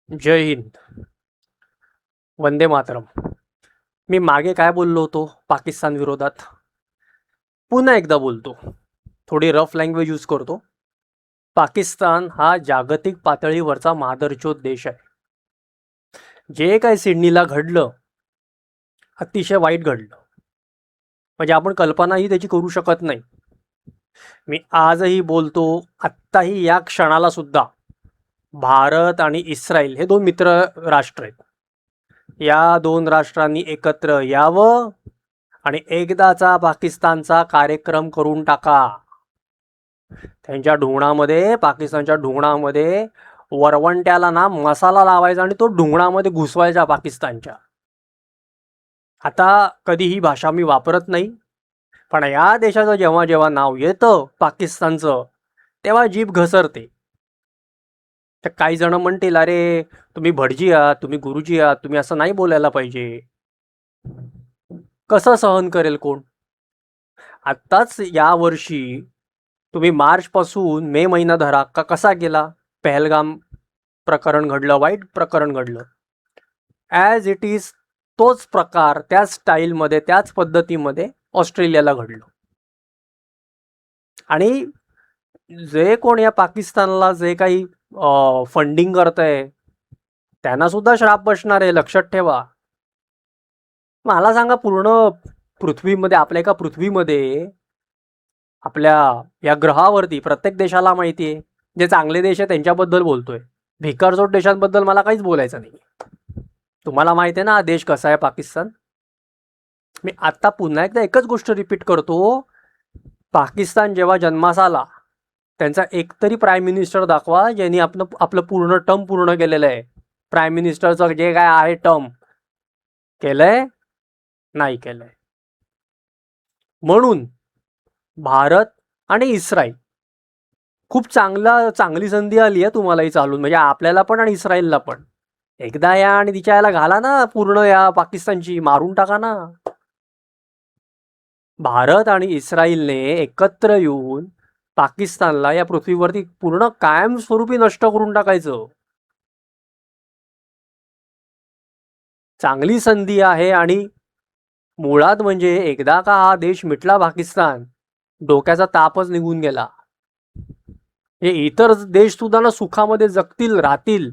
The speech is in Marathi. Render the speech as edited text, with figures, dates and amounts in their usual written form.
जय हिंद. वंदे मातरम. मी मागे काय बोललो होतो पाकिस्तान विरोधात? पुन्हा एकदा बोलतो. थोडी रफ लँग्वेज यूज करतो. पाकिस्तान हा जागतिक पातळीवरचा मादरचोद देश आहे. जे काय सिडनीला घडलं, अतिशय वाईट घडलं. म्हणजे आपण कल्पनाही त्याची करू शकत नाही. मी आजही बोलतो, आत्ताही या क्षणाला सुद्धा भारत आणि इस्रायल हे दोन मित्र राष्ट्र आहेत. या दोन राष्ट्रांनी एकत्र यावं आणि एकदाचा पाकिस्तानचा कार्यक्रम करून टाका. त्यांच्या ढुंगणामध्ये, पाकिस्तानच्या ढुंगणामध्ये वरवंट्याला ना मसाला लावायचा आणि तो ढुंगणामध्ये घुसवायचा पाकिस्तानच्या. आता कधी ही भाषा मी वापरत नाही, पण या देशाचं जेव्हा जेव्हा नाव येतं पाकिस्तानचं, तेव्हा जीभ घसरते. तर काही जण म्हणतील, अरे तुम्ही भटजी आहात, तुम्ही गुरुजी आहात, तुम्ही असं नाही बोलायला पाहिजे. कसं सहन करेल कोण? आत्ताच या वर्षी तुम्ही मार्च पासून मे महिना धरा का कसा गेला. पहलगाम प्रकरण घडलं, वाईट प्रकरण घडलं. ॲज इट इज तोच प्रकार त्याच स्टाईलमध्ये, त्याच पद्धतीमध्ये ऑस्ट्रेलियाला घडलं. आणि जे कोण या पाकिस्तानला जे काही फंडिंग करतंय, त्यांना सुद्धा श्राप बसणार आहे, लक्षात ठेवा. मला सांगा, पूर्ण पृथ्वीमध्ये, आपल्या एका पृथ्वीमध्ये, आपल्या या ग्रहावरती प्रत्येक देशाला माहिती आहे, जे चांगले देश आहे त्यांच्याबद्दल बोलतोय. भिकारचोट देशांबद्दल मला काहीच बोलायचं नाही. तुम्हाला माहिती आहे ना हा देश कसा आहे पाकिस्तान. मी आता पुन्हा एकदा एकच गोष्ट रिपीट करतो. पाकिस्तान जेव्हा जन्मास आला, त्यांचा एकतरी प्राईम मिनिस्टर दाखवा ज्यांनी आपलं आपलं पूर्ण टर्म पूर्ण केलेलं आहे. प्राईम मिनिस्टरचं जे काय आहे टर्म केलंय, नाही केलंय. म्हणून भारत आणि इस्रायल, खूप चांगली संधी आली आहे तुम्हालाही चालून, म्हणजे आपल्याला पण आणि इस्रायलला पण. एकदा या आणि तिच्या याला घाला ना, पूर्ण या पाकिस्तानची मारून टाका ना. भारत आणि इस्रायलने एकत्र येऊन पाकिस्तानला या पृथ्वीवरती पूर्ण कायमस्वरूपी नष्ट करून टाकायचं. चांगली संधी आहे. आणि मुळात म्हणजे एकदा का हा देश मिटला पाकिस्तान, डोक्याचा तापच निघून गेला. हे इतर देश सुद्धा ना सुखामध्ये जगतील, राहतील.